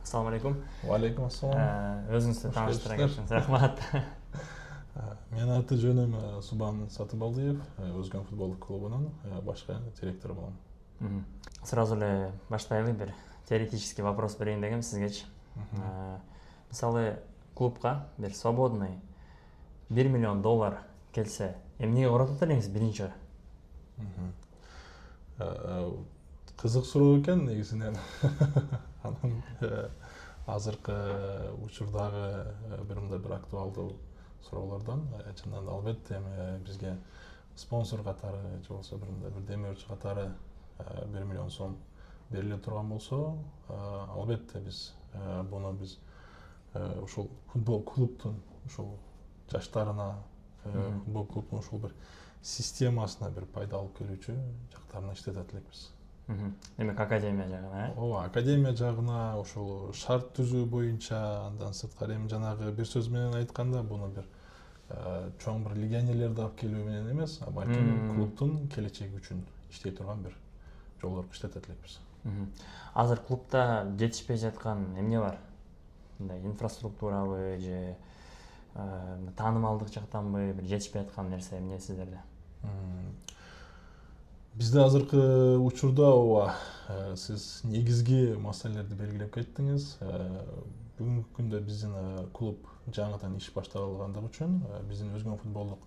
Assalamu алейкум. Уалейкум ассалам. Өзіңізді таныштыра кетсеңіз рахмат. Менің аты жөнім Субан Сатыбалдиев, Өзгөн футболдук клубунун башкы директору болом. Сразу эле баштайлы бир теоретический вопрос берейин дегем сизгечи. Мисалы клубка бир свободный $1 миллион келсе, эмнеге каратат элеңиз биринчи? Кызык суроо экен негизинен. Анан азыркы учурдагы бир актуалдуу суроолордон чындан да албетте бизге спонсор катары же болбосо бир демөөрчү катары $1 миллион бериле турган болсо, албетте биз ушул футбол клубтун ушул жаштарына, футбол клубтун ушул бир системасына бир пайда алып келүүчү жактарына иштетет элекпиз. Демек академия жагына, Ооба, академия жагына ушул шарт түзүү боюнча, андан сырткары эми жанагы бир сөз менен айтканда, буну бир чоң бир легионерлерди алып келүү менен эмес, балким клубтун келечеги үчүн иштей турган бир жолдорду иштетет элекпиз. Азыр клубда жетишпей жаткан эмне бар? Мындай инфраструктурабы же таанымалдык жактанбы бир жетишпей аткан нерсе эмне сиздерде? Бизде азыркы учурда сиз негизги маселелерди белгилеп кеттиңиз. Бүгүнкү күндө биздин клуб жаңыдан иш башталгандыгы үчүн биздин Өзгөн футболдук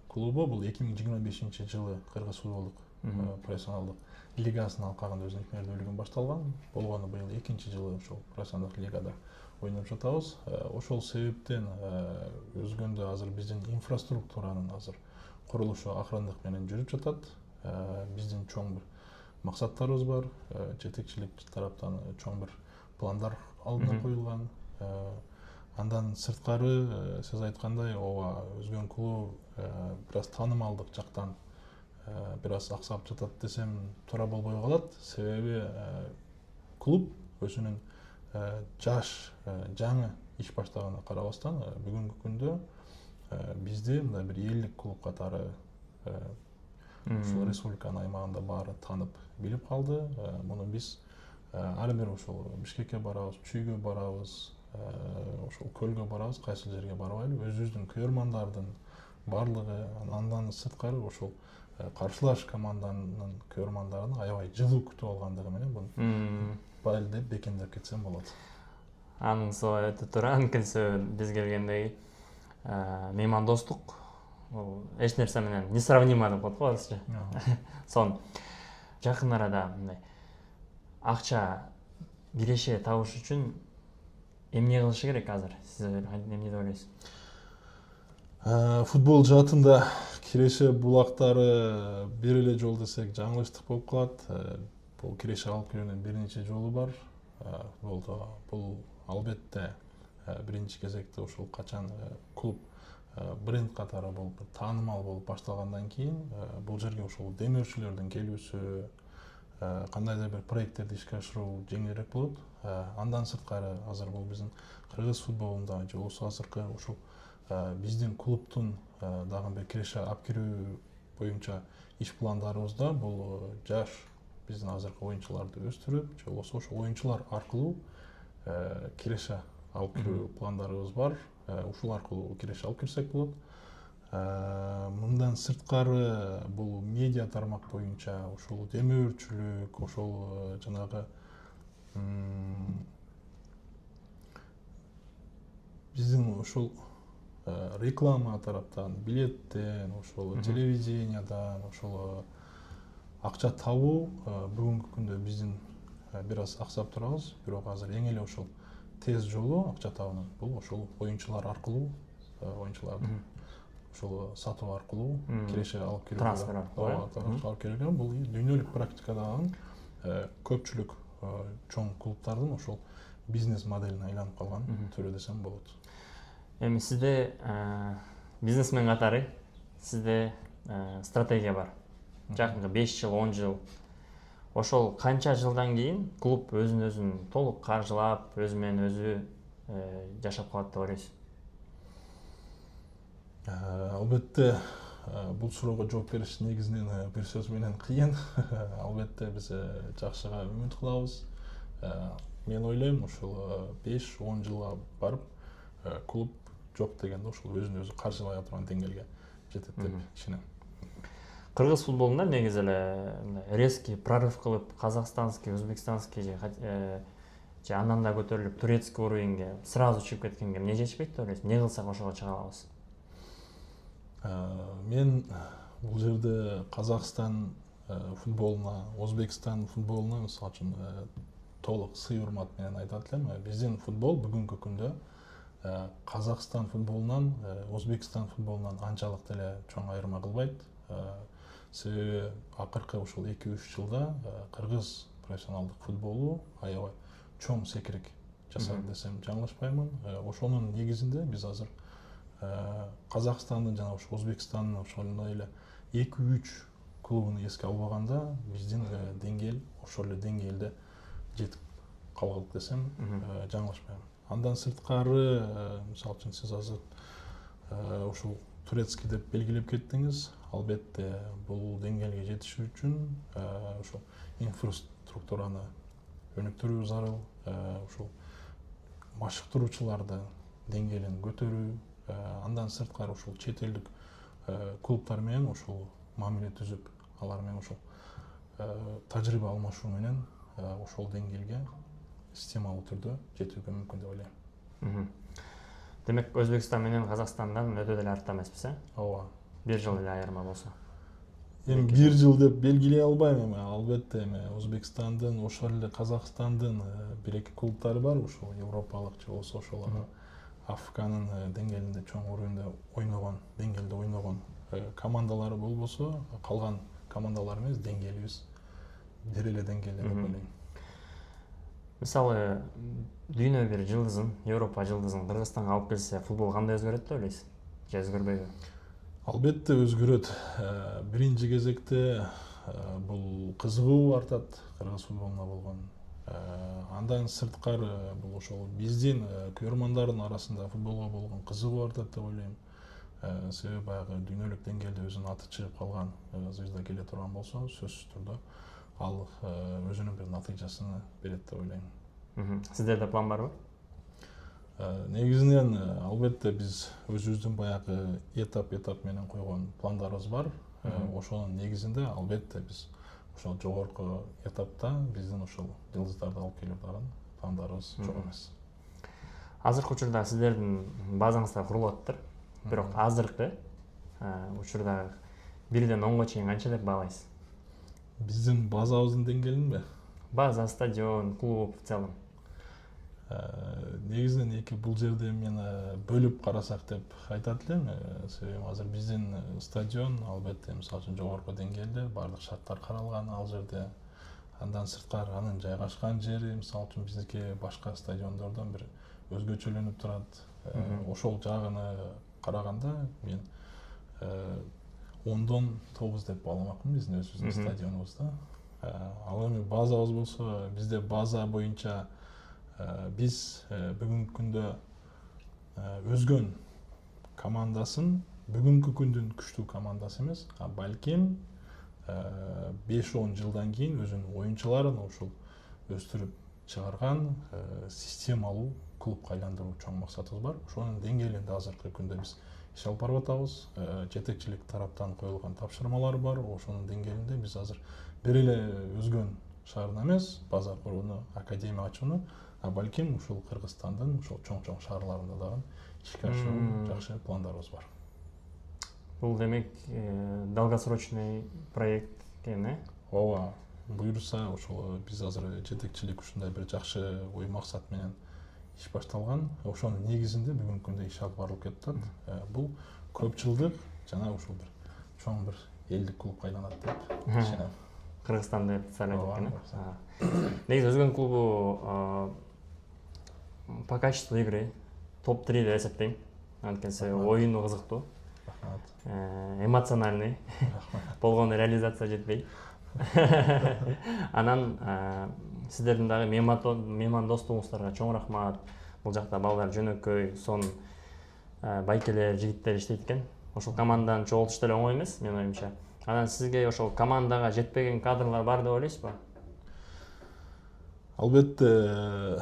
клубу бул 2025-жылы Кыргыз футболдук профессионалдык лигасынын алкагында өзүнүн ишмердүүлүгүн башталган. Болгону быйыл 2-жылы ошол профессионалдык лигада ойноп жатабыз. Ошол себептен Өзгөндө азыр биздин инфраструктуранын азыр курулушу акырындык менен жүрүп жатат. Биздин чоң бир максаттарыбыз бар, жетекчилик тараптан чоң бир пландар алдына коюлган. Андан сырткары сиз айткандай, Өзгөн клубу бир аз таанымалдык жактан бир аз аксап жатат десем туура болбой калат. Себеби клуб өзүнүн жаш, жаңы иш баштаганына карабастан, бүгүнкү күндө бизди мындай бир элдик клуб катары ушул республиканын аймагында баары таанып билип калды. Муну биз ар бир ошол Бишкекке барабыз, Чүйгө барабыз, ошол Көлгө барабыз, кайсыл жерге барбайлы, өзүбүздүн көрөрмандардын баардыгы, андан сырткары ошол каршылаш команданын көрөрмандарынын аябай жылуу күтүп алгандыгы менен буну баары деп бекемдеп кетсем болот. Анысы өтө туура. Анткенсе биз келгендеги меймандостук эч нерсе менен несравнимо деп коет го орусча. Сон жакын арада мындай акча биреше табыш үчүн эмне кылыш керек азыр? Сиз эмне деп ойлойсуз? Футбол жаатында киреше булактары бир эле жол десек жаңылыштык болуп калат. Бул киреше алып кирүүнүн бир нече жолу бар. Футболдо бул албетте биринчи кезекте ушул качан клуб бренд катары болуп таанымал болуп башталгандан кийин бул жерге ушул демөөрчүлөрдүн келүүсү, кандайдыр бир проекттерди ишке ашыруу жеңилирээк болот. Андан сырткары азыр бул биздин кыргыз футболунда же болбосо азыркы ушул биздин клубтун дагы бир киреше алып кирүү боюнча иш пландарыбызда бул жаш биздин азыркы оюнчуларды өстүрүп, же болбосо ошол оюнчулар аркылуу киреше алып кирүү пландарыбыз бар. Ушул аркылуу киреше алып кирсек болот. Мындан сырткары бул медиа тармак боюнча ушул демөөрчүлүк, ошол жанагы биздин ушул реклама тараптан, билеттен, ошол телевидениядан, ошол акча табуу бүгүнкү күндө биздин бир аз аксап турабыз. Бирок азыр эң эле ошол тез жолу акча табуунун бул ошол оюнчулар аркылуу, оюнчуларды ошол сатуу аркылуу киреше алып кирүү, трансфер алып кирүү. Бул дүйнөлүк практикадагы көпчүлүк чоң клубдардын ошол бизнес моделине айланып калган түрү десем болот. Эми сизде бизнесмен катары сизде стратегия бар. Жакынкы 5 жыл, 10 жыл. Ошол канча жылдан кийин клуб өзүн толук каржылап, өзү менен өзү жашап калат деп ойлойсуз? Албетте бул суроого жооп бериш негизинен бир сөз менен кыйын. Албетте биз жакшыга үмүт кылабыз. мен ойлойм ушул 5-10 жылга барып клуб жок дегенде ушул өзүн өзү каржылай турган деңгээлге жетет деп ишенем. Кыргыз футболунда негизи эле резкий прорыв кылып казакстанский, өзбекстанский же андан да көтөрүлүп турецкий уровеньге сразу чыгып кеткенге эмне жетишпейт деп ойлойсуң? Эмне кылсак ошого чыга алабыз? Мен бул жерде Казакстан футболуна, Өзбекстан футболуна мисалы үчүн толук сый урмат менен айтат элем. Биздин футбол бүгүнкү күндө Казакстан футболунан, Өзбекстан футболунан анчалык деле чоң айырма кылбайт. Себеби акыркы ушул 2-3 жылда кыргыз профессионалдык футболу аябай чоң секирик жасады десем жаңылышпаймын. Ошонун негизинде биз азыр Казакстандын жана Өзбекстандын ошондой эле 2-3 клубун эске албаганда биздин деңгээл ошол эле деңгээлде жетип калдык десем жаңылышпаймын. Андан сырткары, мисалы үчүн сиз азыр ушул турецкий деп белгилеп кеттиңиз. Албетте бул деңгээлге жетиш үчүн ушул инфраструктураны өнүктүрүү зарыл, ушул машыктыруучуларды деңгээлин көтөрүү, андан сырткары ушул чет элдик клубтар менен ушул мамиле түзүп, алар менен ушул тажрыйба алмашуу менен ошол деңгээлге системалуу түрдө жетүүгө мүмкүн деп ойлойм. Демек, Өзбекстан менен Казакстандан өтө деле артта эмеспиз, Ооба. 1 жыл эле айырма болсо. Эми 1 жыл деп белгилей албайм, албетте Өзбекстандын, ошол эле Казакстандын 1-2 клубтары бар, ушул европалык же болсо ошол Африканын деңгээлинде чоң уровеньде ойногон, деңгээлде ойногон командалары болбосо, калган командалар эмес, деңгээлибиз бир эле деңгээлде деп ойлойм. Мисалы, дүйнө бир жылдызын, Европа жылдызын Кыргызстанга алып келсе, футбол кандай өзгөрөт деп ойлойсуз? Же өзгөрбөйбү? Албетте өзгөрөт. Биринчи кезекте бул кызыгуу артат кыргыз футболуна болгон. Андан сырткары бул ошол биздин көрөрмандардын арасында футболго болгон кызыгуу артат деп ойлойм. Себеби баягы дүйнөлүк деңгээлде өзүнүн аты чыгып калган звезда келе турган болсо, сөзсүз түрдө ал өзүнүн бир натыйжасын берет деп ойлойм. Сиздерде план барбы? Негизинен албетте биз өзүбүздүн баягы этап менен койгон пландарыбыз бар. Ошонун негизинде албетте биз ошол жогорку этапта биздин ошол жылдыздарды алып келип турган пландарыбыз жок эмес. Азыркы учурда сиздердин базаңызда курулуп атыптыр. Бирок азыркы учурда 1ден 10го чейин канча деп баалайсыз? Биздин базабыздын деңгээлинби? База, стадион, клуб в целом. Негизинен бул жерде мен бөлүп карасак деп айтат элем. Себеби азыр биздин стадион албетте мисалы үчүн жогорку деңгээлде, баардык шарттар каралган ал жерде. Андан сырткары анын жайгашкан жери мисалы үчүн биздики башка стадиондордон бир өзгөчөлөнүп турат. Ошол жагына караганда мен 10дон 9 деп бааламакмын биздин өзүбүздүн стадионубузду. Ал эми базабыз болсо, бизде база боюнча биз бүгүнкү күндө өзгөн командасын бүгүнкү күндүн күчтүү командасы эмес, балким 5-10 жылдан кийин өзүнүн оюнчуларын ушул өстүрүп чыгарган системалуу клубка айландыруу чоң максатыбыз бар. Ошонун деңгээлинде азыркы күндө биз иш алып барып атабыз. Жетекчилик тараптан коюлган тапшырмалар бар. Ошонун деңгээлинде биз азыр бир эле өзгөн шаарына эмес, база курууну, академия ачууну, балким ушул Кыргызстандын ушул чоң шаарларында дагы ишке ашыруу жакшы пландарыбыз бар. Бул демек долгосрочный проект экен, Ооба, буюрса ошол биз азыр жетекчилик ушундай бир жакшы ой максат менен иш башталган. Ошонун негизинде бүгүнкү күндө иш алып барылып кетип атат. Бул көп жылдык жана ушул бир чоң бир элдик клубка айланат деп ишенем. Кыргызстанды представлять эткени. Негизи өзгөн клубу по качеству игры топ-3 деп эсептейм. Анткени оюну кызыктуу, эмоциональный, болгону реализация жетпей. Анан сиздердин дагы меймандостугуңуздарга чоң рахмат. Бул жакта балдар жөнөкөй, сон байкелер, жигиттер иштейт экен. Ошол команданы чогултуш деле оңой эмес, менин оюмча. Анан сизге ошол командага жетпеген кадрлар бар деп ойлойсузбу? Албетте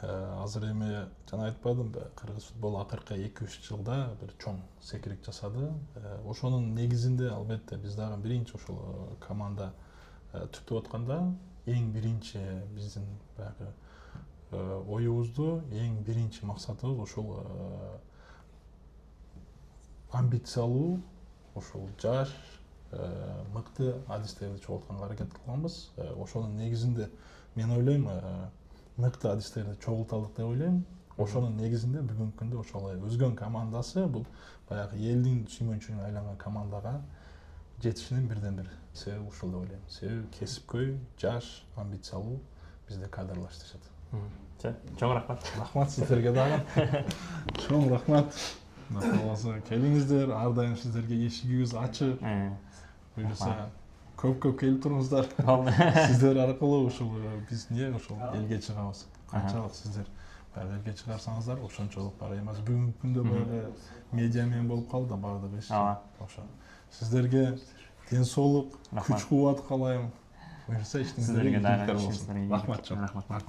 азыр эми жана айтпадымбы, кыргыз футболу акыркы 2-3 жылда бир чоң секирик жасады. Ошонун негизинде албетте биз дагы биринчи ошол команда түптөп атканда эң биринчи биздин баягы оюбузду, эң биринчи максатыбыз ошол амбициялуу, ошол жаш, мыкты адистерди чогултканга аракет кылганбыз. Ошонун негизинде мен ойлойм, мыкты адистерди чогулталык деп ойлойм. Ошонун негизинде бүгүнкү күндө ошол өзгөн командасы бул баягы элдин сүймөнчүгүнө айланган командага жетишинин бирден бир себеби ушул деп ойлойм. Себеби кесипкөй, жаш, амбициялуу бизде кадрлар иштешет. Чоң рахмат. Рахмат сиздерге дагы. Чоң рахмат. Кааласа келиңиздер, ар дайым сиздерге эшигибиз ачык. Буюрса көп келип туруңуздар. Сиздер аркылуу ушул биз ошол элге чыгабыз. Канчалык сиздер баягы элге чыгарсаңыздар, ошончолук бара эмес. Бүгүнкү күндө баягы медиа менен болуп калды да баардыгы иш. Ошо. Сиздерге ден соолук, күч кубат каалайм. Буюрса иштиңиздер болсун. Рахмат.